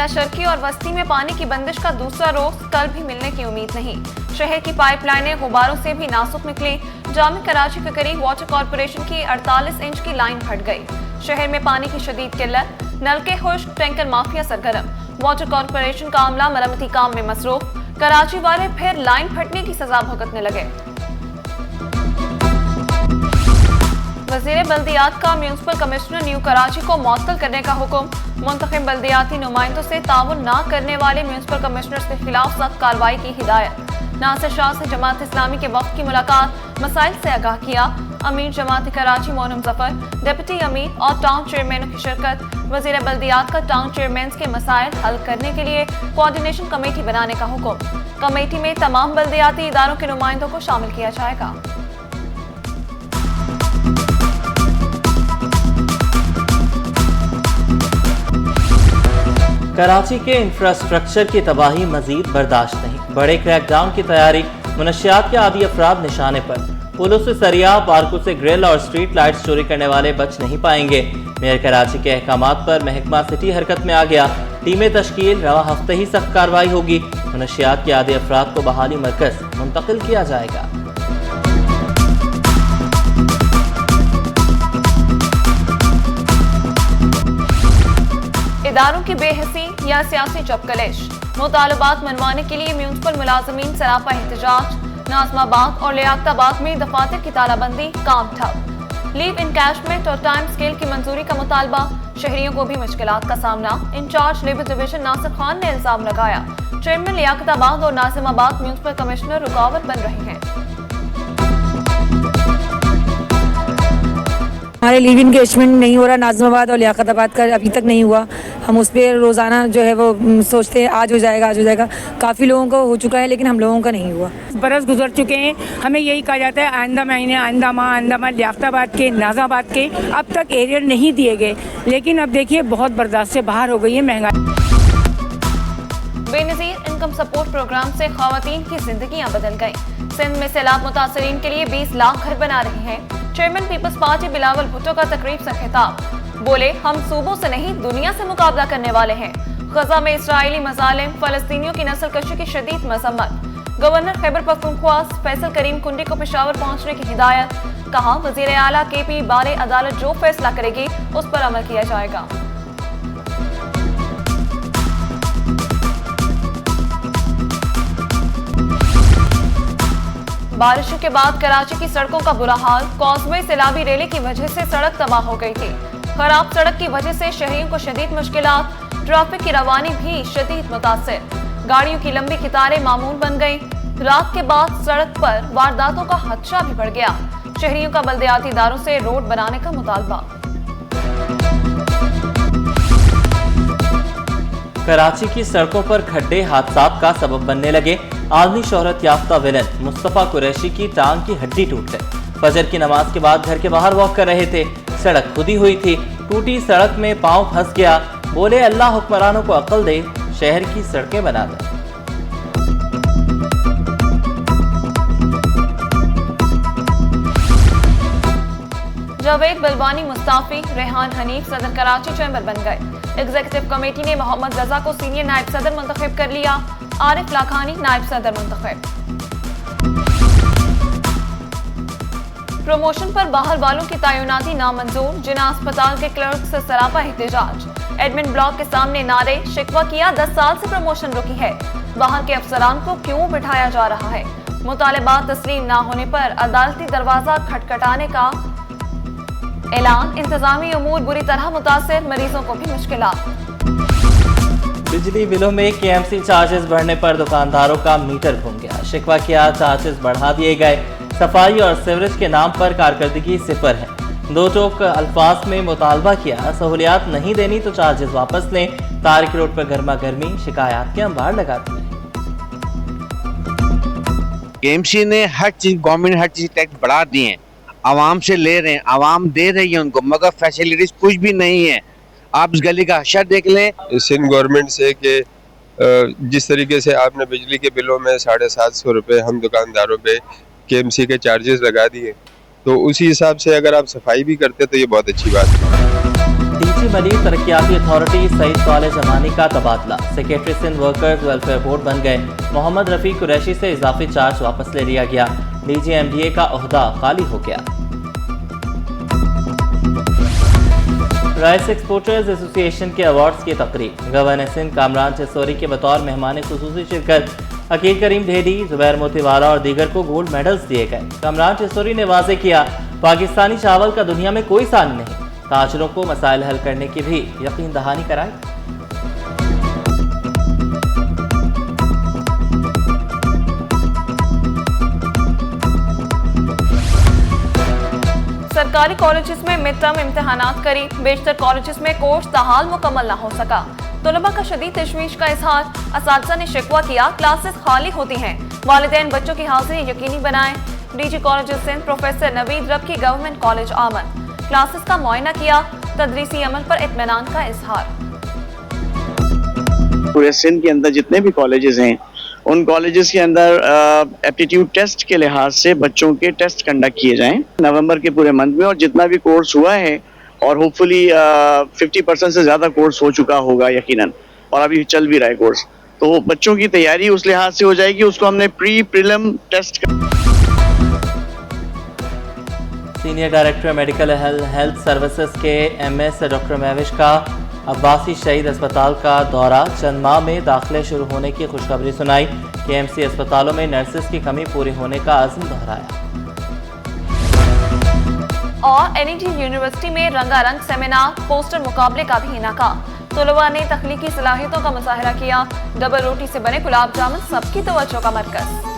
जिला शर्की और बस्ती में पानी की बंदिश का दूसरा रोज कल भी मिलने की उम्मीद नहीं। शहर की पाइपलाइनें गुब्बारों से भी नाजुक निकली। जामे कराची के करीब वाटर कॉर्पोरेशन की 48 इंच की लाइन फट गई। शहर में पानी की शदीद किल्लत, नलके खुश्क, टैंकर माफिया सरगर्म। वाटर कॉर्पोरेशन का अमला मरम्मती काम में मसरूफ। कराची वाले फिर लाइन फटने की सजा भुगतने लगे। वज़ीर बल्दियात का म्यूनिसिपल कमिश्नर न्यू कराची को मुअत्तल करने का हुक्म। मुंतखब बल्दियाती नुमाइंदों से ताउन न करने वाले म्यूनिसिपल कमिश्नर के खिलाफ सख्त कार्रवाई की हिदायत। नासिर शाह से जमात इस्लामी के वक्त की मुलाकात, मसाइल से आगाह किया। अमीर जमात कराची मोनम जफर, डिप्टी अमीर और टाउन चेयरमैनों की शिरकत। वज़ीर बल्दियात का टाउन चेयरमैन के मसाइल हल करने के लिए कोऑर्डिनेशन कमेटी बनाने का हुक्म। कमेटी में तमाम बल्दियाती इदारों के नुमाइंदों को शामिल किया जाएगा। कराची के इंफ्रास्ट्रक्चर की तबाही मजीद बर्दाश्त नहीं। बड़े क्रैकडाउन की तैयारी। मुनशियात के आदी अफराद निशाने पर। पुलों से सरिया, पार्कों से ग्रिल और स्ट्रीट लाइट्स चोरी करने वाले बच नहीं पाएंगे। मेयर कराची के अहकामात पर महकमा सिटी हरकत में आ गया। टीमें तश्कील, रवा हफ्ते ही सख्त कार्रवाई होगी। मुनशियात के आदी अफराद को बहाली मरकज मुंतकिल किया जाएगा। इदारों की बेहसी या सियासी चपकलिश। मुतालबात मनवाने के लिए म्यूनिसिपल मुलाजमीन सरापा एहतजाज। नाज़िमाबाद और लियाकताबाद में दफातर की तालाबंदी, काम ठप। लीव इनकैशमेंट और टाइम स्केल की मंजूरी का मुतालबा। शहरियों को भी मुश्किलात का सामना। Incharge labour division Nasir Khan ने इल्जाम लगाया, चेयरमैन लियाकताबाद और नाज़िमाबाद म्यूनिसिपल कमिश्नर रुकावट बन रहे हैं। हमारे लीव इंगेजमेंट नहीं हो रहा, नाज़िमाबाद और लियाकताबाद का अभी तक नहीं हुआ। हम उस पर रोज़ाना जो है वो सोचते हैं आज हो जाएगा, आज हो जाएगा। काफ़ी लोगों को हो चुका है लेकिन हम लोगों का नहीं हुआ। बरस गुजर चुके हैं, हमें यही कहा जाता है आइंदा महीने, आइंदा माह, आइंदा माह लियाकताबाद के, नाज़िमाबाद के अब तक एरियर नहीं दिए गए। लेकिन अब देखिए बहुत बर्दाश्त से बाहर हो गई है महंगाई। बेनज़ीर इनकम सपोर्ट प्रोग्राम से ख़वातीन की जिंदगियां बदल गई। सिंध में सैलाब मुतासरीन के लिए 20 लाख घर बना रहे हैं। Chairman People's Party Bilawal Bhutto का तकरीब से खिताब, बोले हम सूबों से नहीं दुनिया से मुकाबला करने वाले हैं। गजा में इसराइली मज़ालिम, फलस्तीनियों की नस्ल कशी की शदीद मजम्मत। गवर्नर खैबर पख्तूनख्वा फैसल करीम कुंडी को पेशावर पहुंचने की हिदायत। कहा वज़ीर आला KP बारे अदालत जो फैसला करेगी उस पर अमल किया जाएगा। बारिशों के बाद कराची की सड़कों का बुरा हाल। कॉजवे सैलाबी रैली की वजह से सड़क तबाह हो गई थी। खराब सड़क की वजह से शहरियों को शदीद मुश्किलात। ट्रैफिक की रवानी भी शदीद मुतासिर। गाड़ियों की लंबी कतारें मामूल बन गई। रात के बाद सड़क पर वारदातों का खदशा भी बढ़ गया। शहरियों का बल्दियाती इदारों से रोड बनाने का मुतालबा। कराची की सड़कों पर खड्डे हादसात का सबब बनने लगे। आलमी शोहरत याफ्ता विलन मुस्तफा कुरैशी की टांग की हड्डी टूट गई। फजर की नमाज के बाद घर के बाहर वॉक कर रहे थे, सड़क खुदी हुई थी। टूटी सड़क में पांव फंस गया। बोले अल्लाह हुक्मरानों को अक्ल दे, शहर की सड़कें बना दे। जावेद बलवानी मुस्ताफी, रेहान हनीफ सदर कराची चैम्बर बन गए। एग्जीक्यूटिव कमेटी ने मोहम्मद रजा को सीनियर नायब सदर मुंतखब कर लिया। आरिफ लाखानी नायब सदर मुंतखब। प्रमोशन पर बाहर वालों की तैनाती नामंजूर। जिना अस्पताल के क्लर्क से सरापा एहतजाज। एडमिन ब्लॉक के सामने नारे, शिकवा किया 10 साल से प्रमोशन रुकी है। बाहर के अफसरान को क्यों बिठाया जा रहा है। मुतालबात तस्लीम ना होने पर अदालती दरवाजा खटखटाने का ऐलान। इंतजामी अमूर बुरी तरह मुतासिर, मरीजों को भी मुश्किलात। बिजली बिलों में KMC चार्जेस बढ़ने पर दुकानदारों का मीटर घूम गया। शिकवा किया, चार्जेस बढ़ा दिए गए। सफाई और सीवरेज के नाम पर कारकर्दगी सिफर है। दो टोक अल्फाज में मुतालबा किया, सहूलियात नहीं देनी तो चार्जेस वापस लें। तारिक रोड पर गर्मा गर्मी, शिकायत के अंबार लगा दिए। KMC ने हर चीज, गवर्नमेंट हर चीज टैक्स बढ़ा दिए हैं, आवाम से ले रहे हैं, आवाम दे रही है उनको, मगर फैसिलिटीज कुछ भी नहीं है। आप इस गली का हशर देख लें। सिंध गवर्नमेंट से कि जिस तरीके से आपने बिजली के बिलों में 750 रुपये हम दुकानदारों पे KMC के चार्जेस लगा दिए, तो उसी हिसाब से अगर आप सफाई भी करते तो ये बहुत अच्छी बात है। डीजी मलिक तरक्याती अथॉरिटी सईद कॉलेज अमानी का तबादला। Secretary Sindh workers welfare board बन गए। मोहम्मद रफीक कुरैशी से इजाफी चार्ज वापस ले लिया गया। डीजी एमडीए का ओहदा खाली हो गया। राइस एक्सपोर्टर्स एसोसिएशन के अवार्ड्स की तकरीब। गवर्नर सिंध कामरान चिसोरी के बतौर मेहमान खुसूसी शिरकत। अकील करीम ढेडी, जुबैर मोतीवाला और दीगर को गोल्ड मेडल्स दिए गए। कामरान चिसोरी ने वाजे किया, पाकिस्तानी चावल का दुनिया में कोई सानी नहीं। ताजरों को मसाइल हल करने की भी यकीन दहानी कराई। सरकारी कॉलेजेस में मिड टर्म इम्तिहानात करीब। बेशतर कॉलेजेस में कोर्स ताहाल मुकम्मल न हो सका। तलबा का शदीद तशवीश का इजहार। असातिज़ा ने शिकवा किया, क्लासेस खाली होती हैं। वालिदैन बच्चों की हाजिरी यकीनी बनाएं। DG college Sindh professor Naveed Rab की गवर्नमेंट कॉलेज आमद। क्लासेस का मुआयना किया। तदरीसी अमल पर इत्मीनान का इजहार। पूरे सिंध के अंदर जितने भी कॉलेजेस हैं, उन कॉलेजेस के अंदर एप्टीट्यूड टेस्ट के लिहाज से बच्चों के टेस्ट कंडक्ट किए जाएं नवंबर के पूरे मंथ में। और जितना भी कोर्स हुआ है और होपफुली 50% से ज़्यादा कोर्स हो चुका होगा यकीनन, और अभी चल भी रहा है कोर्स, तो बच्चों की तैयारी उस लिहाज से हो जाएगी। उसको हमने pre prelim test. Senior director medical health services के एमएस डॉक्टर महविश का अब्बासी शहीद अस्पताल का दौरा। चंद माह में दाखिले शुरू होने की खुशखबरी सुनाई। केएमसी अस्पतालों में नर्सेज की कमी पूरी होने का आज़म दोहराया। और एनईटी यूनिवर्सिटी में रंगारंग सेमिनार, पोस्टर मुकाबले का भी इनाकाम। तलबा ने तख्लीकी सलाहियतों का मुजाहरा किया। डबल रोटी से बने गुलाब जामुन सबकी तवज्जो का मरकज।